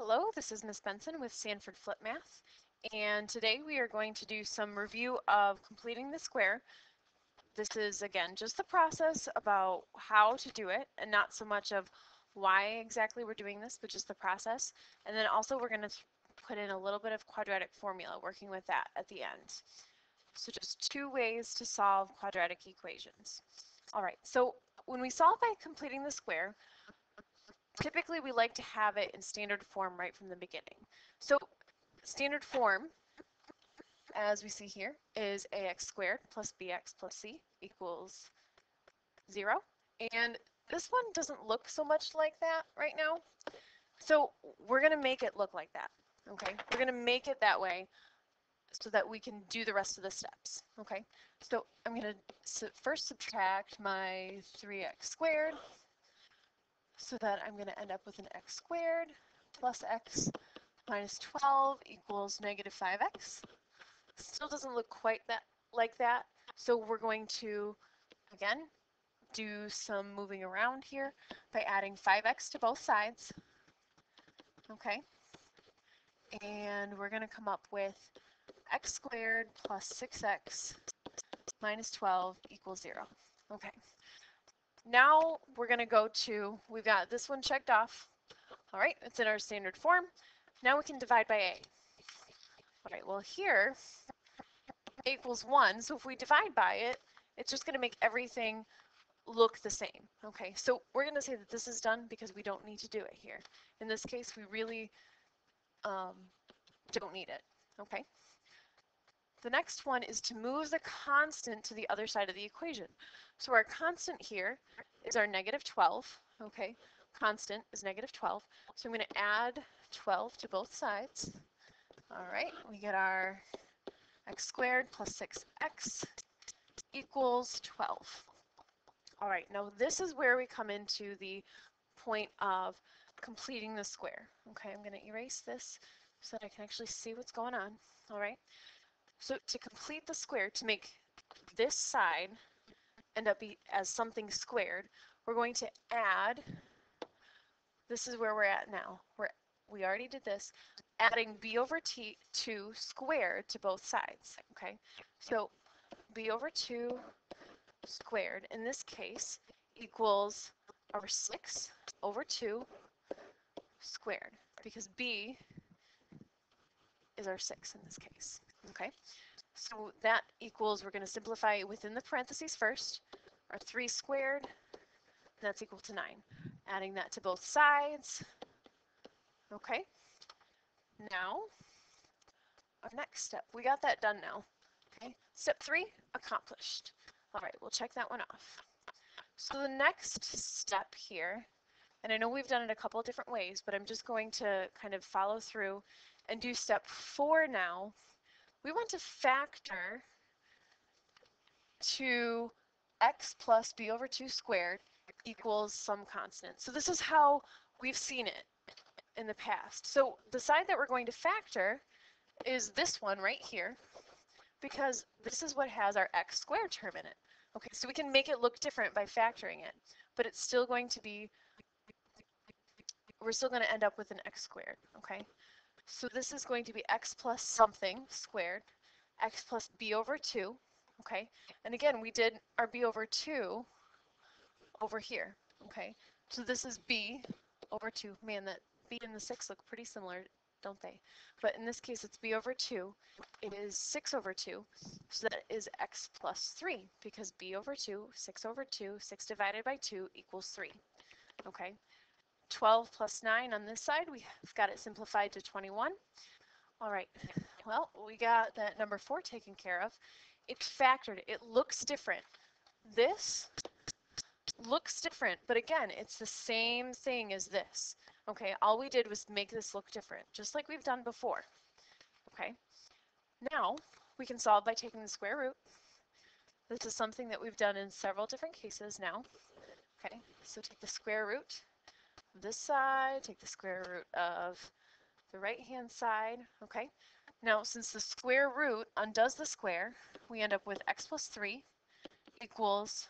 Hello, this is Ms. Benson with SanfordFlipMath, and today we are going to do some review of completing the square. This is, again, just the process about how to do it, and not so much of why exactly we're doing this, but just the process. And then also we're going to put in a little bit of quadratic formula, working with that at the end. So just two ways to solve quadratic equations. All right, so when we solve by completing the square, typically we like to have it in standard form right from the beginning. So standard form, as we see here, is ax squared plus bx plus c equals 0. And this one doesn't look so much like that right now. So we're going to make it look like that. Okay, we're going to make it that way so that we can do the rest of the steps. Okay, so I'm going to first subtract my 3x squared, so that I'm going to end up with an x squared plus x minus 12 equals negative 5x. Still doesn't look quite like that, so we're going to, again, do some moving around here by adding 5x to both sides. Okay, and we're going to come up with x squared plus 6x minus 12 equals 0. Okay, now we're going to go to, we've got this one checked off. All right, it's in our standard form. Now we can divide by a. All right, well here, a equals 1, so if we divide by it, it's just going to make everything look the same. Okay, so we're going to say that this is done because we don't need to do it here. In this case, we really don't need it. Okay. The next one is to move the constant to the other side of the equation. So our constant here is our negative 12. Okay, constant is negative 12. So I'm going to add 12 to both sides. All right, we get our x squared plus 6x equals 12. All right, now this is where we come into the point of completing the square. Okay, I'm going to erase this so that I can actually see what's going on. All right, so to complete the square, to make this side end up as something squared, we're going to add, this is where we're at now. We already did this, adding b over 2 squared to both sides. Okay, so b over 2 squared in this case equals our 6 over 2 squared, because b is our 6 in this case. Okay, so that equals, we're going to simplify within the parentheses first, our 3 squared, that's equal to 9. Adding that to both sides. Okay, now our next step, we got that done now. Okay, step 3 accomplished. All right, we'll check that one off. So the next step here, and I know we've done it a couple of different ways, but I'm just going to kind of follow through and do step 4 now. We want to factor to x plus b over 2 squared equals some constant. So this is how we've seen it in the past. So the side that we're going to factor is this one right here, because this is what has our x squared term in it. Okay, so we can make it look different by factoring it, but it's still going to be, we're still going to end up with an x squared. Okay, so this is going to be x plus something squared, x plus b over 2. Okay, and again, we did our b over 2 over here. Okay, so this is b over 2. Man, that b and the 6 look pretty similar, don't they? But in this case, it's b over 2. It is 6 over 2, so that is x plus 3, because b over 2, 6 over 2, 6 divided by 2 equals 3. Okay, 12 plus 9 on this side, we've got it simplified to 21. All right, well, we got that number 4 taken care of. It's factored. It looks different. This looks different, but again, it's the same thing as this. Okay, all we did was make this look different, just like we've done before. Okay, now we can solve by taking the square root. This is something that we've done in several different cases now. Okay, so take the square root of this side, take the square root of the right-hand side. Okay, now since the square root undoes the square, we end up with x plus 3 equals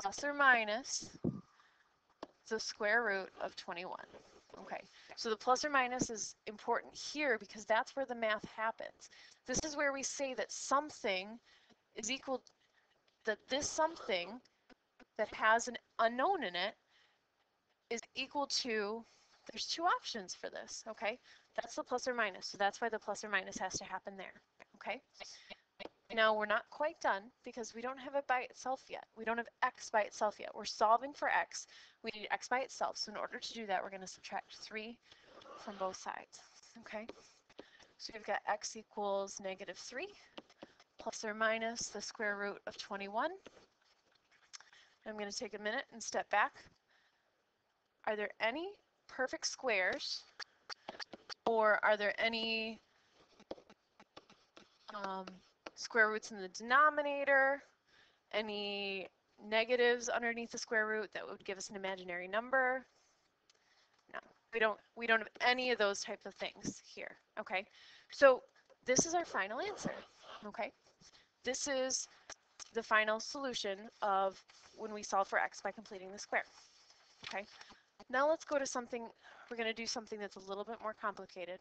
plus or minus the square root of 21. So the plus or minus is important here because that's where the math happens. This is where we say that something is equal, that this something that has an unknown in it is equal to, there's two options for this, okay? That's the plus or minus, so that's why the plus or minus has to happen there, okay? Now we're not quite done because we don't have it by itself yet. We don't have x by itself yet. We're solving for x. We need x by itself. So in order to do that, we're going to subtract 3 from both sides, okay? So we've got x equals -3 plus or minus the square root of 21. I'm going to take a minute and step back. Are there any perfect squares, or are there any square roots in the denominator, any negatives underneath the square root that would give us an imaginary number? No, we don't have any of those type of things here, okay? So this is our final answer, okay? This is the final solution of when we solve for x by completing the square, okay? Now let's go to something, we're going to do something that's a little bit more complicated,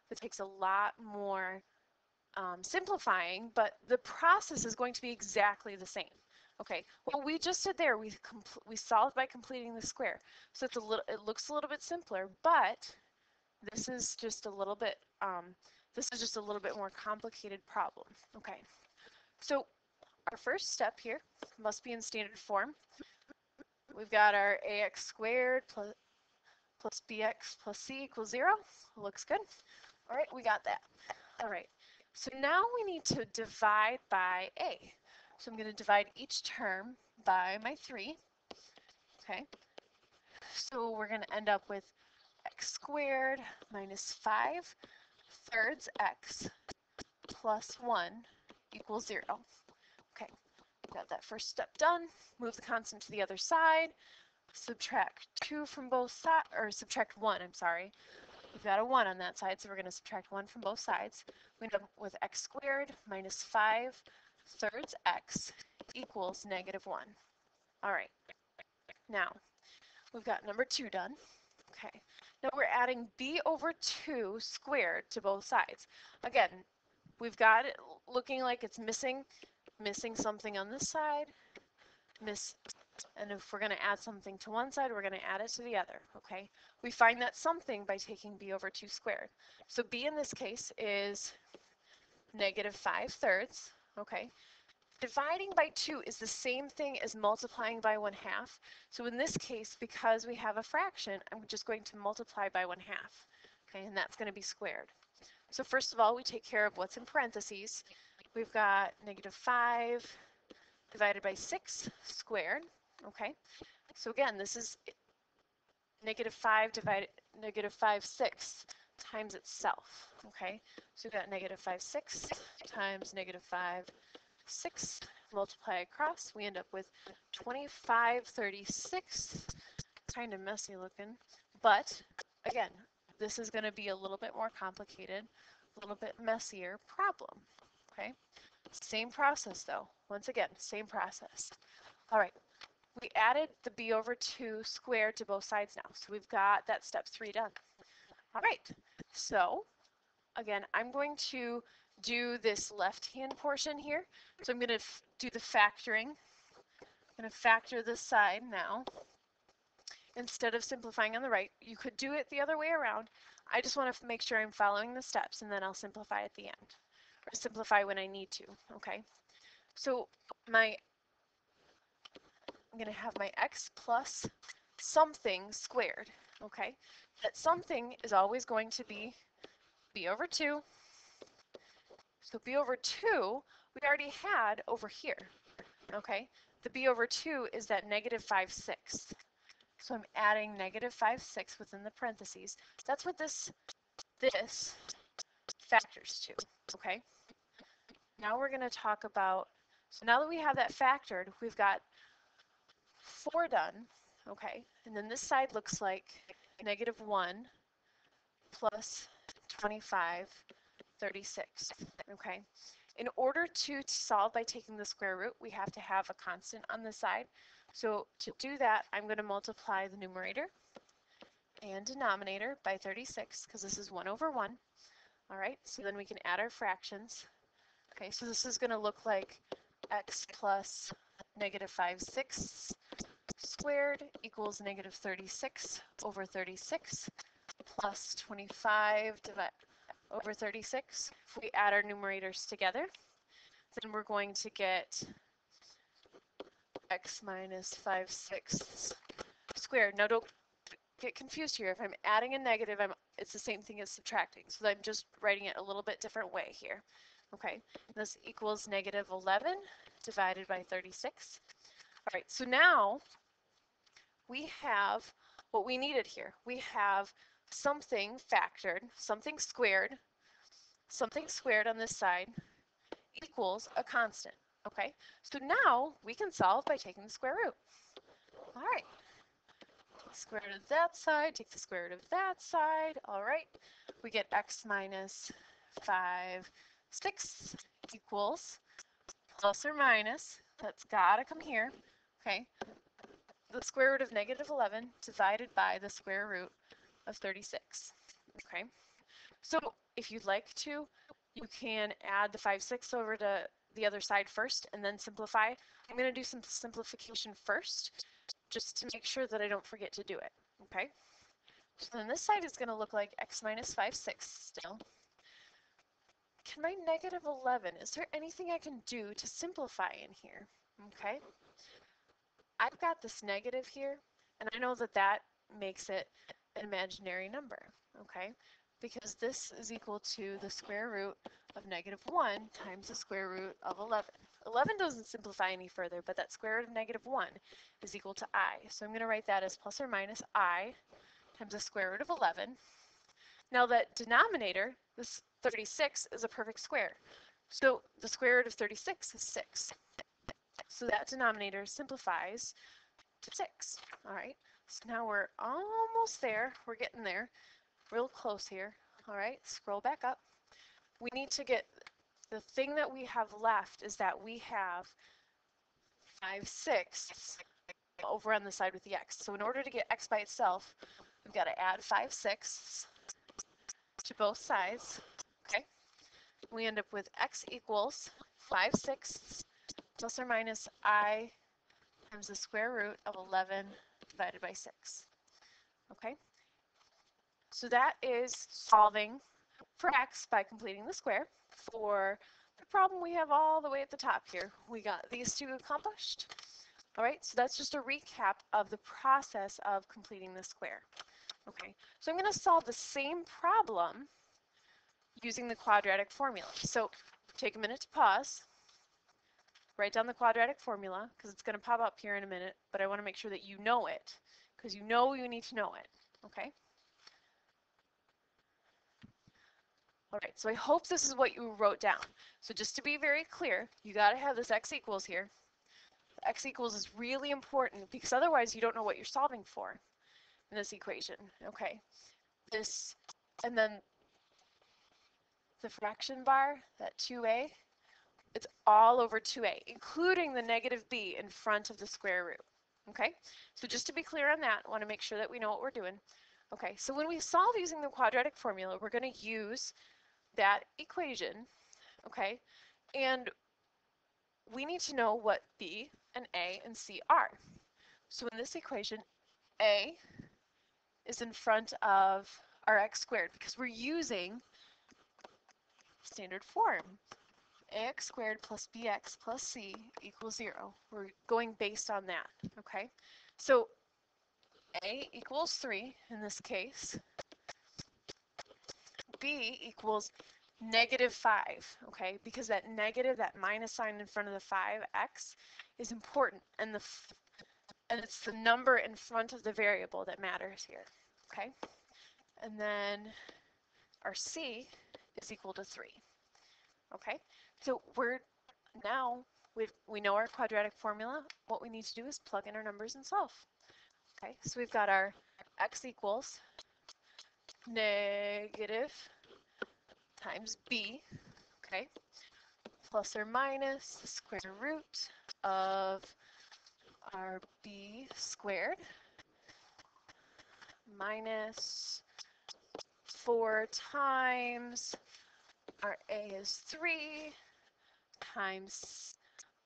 that takes a lot more simplifying, but the process is going to be exactly the same. Okay, well we just did there, we solved by completing the square. So it's it looks a little bit simpler, but this is just a little bit more complicated problem. Okay, so our first step here must be in standard form. We've got our ax squared plus bx plus c equals 0. Looks good. All right, we got that. All right, so now we need to divide by a. So I'm going to divide each term by my 3. Okay, so we're going to end up with x squared minus 5 thirds x plus 1 equals 0. Okay, got that first step done. Move the constant to the other side. Subtract 2 from both sides, or subtract 1, I'm sorry. We've got a 1 on that side, so we're going to subtract 1 from both sides. We end up with x squared minus 5 thirds x equals -1. All right, now we've got number 2 done. Okay, now we're adding b over 2 squared to both sides. Again, we've got it looking like it's missing something on this side, and if we're going to add something to one side, we're going to add it to the other, okay? We find that something by taking b over 2 squared. So b in this case is -5 thirds, okay? Dividing by 2 is the same thing as multiplying by 1/2. So in this case, because we have a fraction, I'm just going to multiply by 1/2, okay? And that's going to be squared. So first of all, we take care of what's in parentheses. We've got -5 divided by 6 squared, okay? So again, this is -5 divided -5 sixths times itself, okay? So we've got -5 sixths times -5 sixths, multiply across, we end up with 25/36. Kind of messy looking, but again, this is going to be a little bit more complicated, a little bit messier problem, okay? Same process though, once again, same process. All right, we added the b over 2 squared to both sides now, so we've got that step 3 done. All right, so again, I'm going to do this left-hand portion here. So I'm going to do the factoring. I'm going to factor this side now. Instead of simplifying on the right, you could do it the other way around. I just want to make sure I'm following the steps, and then I'll simplify at the end, or simplify when I need to, okay? So I'm going to have my x plus something squared, okay? That something is always going to be b over 2. So b over 2, we already had over here, okay? The b over 2 is that -5 sixths. So I'm adding -5 sixths within the parentheses. That's what this factors to, okay? Now we're going to talk about, so now that we have that factored, we've got 4 done, okay? And then this side looks like -1 plus 25/36, okay? In order to solve by taking the square root, we have to have a constant on the side. So to do that, I'm going to multiply the numerator and denominator by 36, because this is 1 over 1. All right, so then we can add our fractions. Okay, so this is going to look like x plus negative 5/6 squared equals negative 36 over 36 plus 25 over 36. If we add our numerators together, then we're going to get x minus 5/6 squared. Now don't get confused here. If I'm adding a negative, it's the same thing as subtracting. So I'm just writing it a little bit different way here. Okay, this equals negative 11 divided by 36. All right, so now we have what we needed here. We have something factored, something squared on this side equals a constant. Okay, so now we can solve by taking the square root. All right, take the square root of that side, take the square root of that side. All right, we get x minus 5/6 equals plus or minus, that's gotta come here, okay, the square root of negative 11 divided by the square root of 36, okay? So if you'd like to, you can add the 5/6 over to the other side first and then simplify. I'm going to do some simplification first, just to make sure that I don't forget to do it, okay? So then this side is going to look like x minus 5/6 still. Can my negative 11, is there anything I can do to simplify in here? Okay. I've got this negative here, and I know that that makes it an imaginary number, okay? Because this is equal to the square root of negative 1 times the square root of 11. 11 doesn't simplify any further, but that square root of negative 1 is equal to I. So I'm going to write that as plus or minus I times the square root of 11. Now that denominator, this 36, is a perfect square. So the square root of 36 is 6. So that denominator simplifies to 6. All right, so now we're almost there. We're getting there, real close here. All right, scroll back up. We need to get, the thing that we have left is that we have 5/6 over on the side with the x. So in order to get x by itself, we've got to add 5/6 to both sides. Okay, we end up with x equals 5/6 plus or minus I times the square root of 11 divided by 6. Okay, so that is solving for x by completing the square. For the problem we have all the way at the top here, we got these two accomplished. All right, so that's just a recap of the process of completing the square. Okay, so I'm going to solve the same problem using the quadratic formula. So take a minute to pause, write down the quadratic formula, because it's going to pop up here in a minute, but I want to make sure that you know it, because you know you need to know it, okay? All right, so I hope this is what you wrote down. So just to be very clear, you got to have this x equals here. The x equals is really important, because otherwise you don't know what you're solving for in this equation, okay? This, and then the fraction bar, that 2a, it's all over 2a, including the negative b in front of the square root. Okay, so just to be clear on that, I want to make sure that we know what we're doing. Okay, so when we solve using the quadratic formula, we're going to use that equation, okay, and we need to know what b and a and c are. So in this equation, a is in front of our x squared because we're using standard form. Ax squared plus bx plus c equals 0. We're going based on that, okay? So a equals 3 in this case. B equals negative 5, okay? Because that negative, that minus sign in front of the 5x is important, and it's the number in front of the variable that matters here, okay? And then our c is equal to 3, okay? So we know our quadratic formula. What we need to do is plug in our numbers and solve. Okay, so we've got our x equals negative times b, okay, plus or minus the square root of our b squared minus 4 times our a is 3 times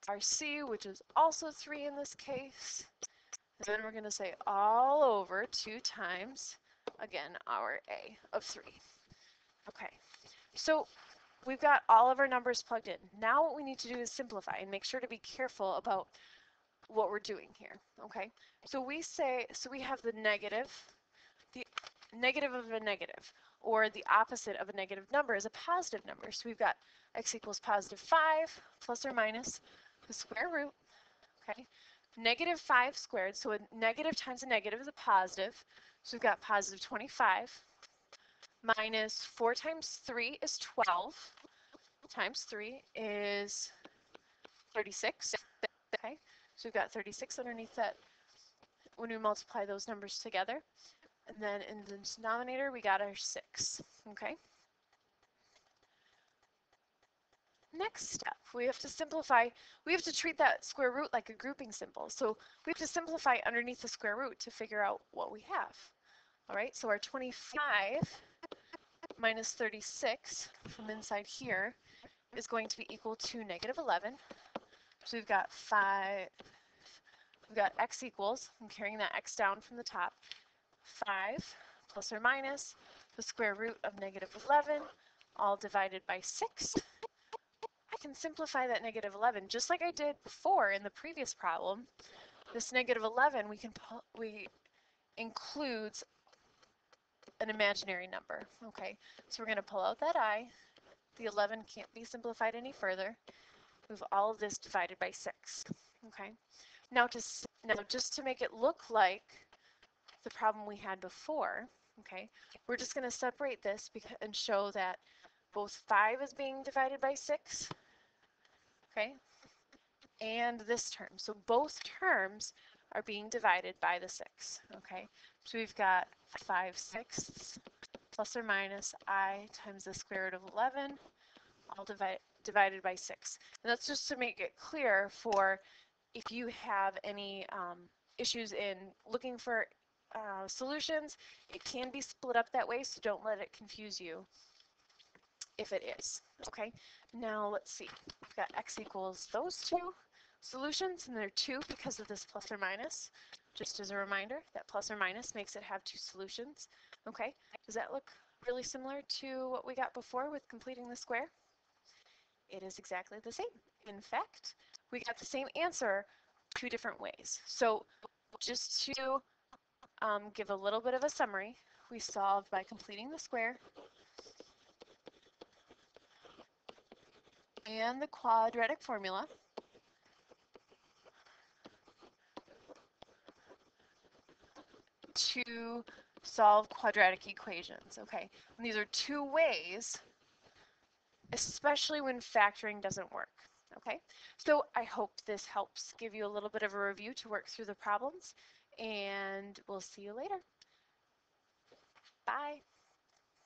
our c, which is also 3 in this case. And then we're going to say all over 2 times, again, our a of 3. Okay, so we've got all of our numbers plugged in. Now what we need to do is simplify and make sure to be careful about what we're doing here, okay? So we have the negative of a negative, or the opposite of a negative number is a positive number. So we've got x equals positive 5 plus or minus the square root, okay? Negative 5 squared, so a negative times a negative is a positive. So we've got positive 25 minus 4 times 3 is 12 times 3 is 36, okay? So we've got 36 underneath that when we multiply those numbers together. And then in the denominator, we got our 6, okay? Next step, we have to simplify. We have to treat that square root like a grouping symbol. So we have to simplify underneath the square root to figure out what we have. All right, so our 25 minus 36 from inside here is going to be equal to negative 11. So we've got x equals, I'm carrying that x down from the top, 5 plus or minus the square root of negative 11, all divided by 6. I can simplify that negative 11 just like I did before in the previous problem. This negative 11 includes an imaginary number. Okay, so we're going to pull out that I. The 11 can't be simplified any further. Move all of this divided by 6. Okay, now just to make it look like the problem we had before, okay, we're just going to separate this and show that both 5 is being divided by 6, okay, and this term. So both terms are being divided by the 6, okay? So we've got 5/6 plus or minus I times the square root of 11, all divided by 6. And that's just to make it clear for if you have any issues in looking for solutions, it can be split up that way, so don't let it confuse you if it is. Okay, now let's see. We've got x equals those two solutions, and they're 2 because of this plus or minus. Just as a reminder, that plus or minus makes it have 2 solutions. Okay, does that look really similar to what we got before with completing the square? It is exactly the same. In fact, we got the same answer 2 different ways. So just to give a little bit of a summary, we solved by completing the square and the quadratic formula. To solve quadratic equations, okay? And these are 2 ways, especially when factoring doesn't work, okay? So I hope this helps give you a little bit of a review to work through the problems, and we'll see you later. Bye.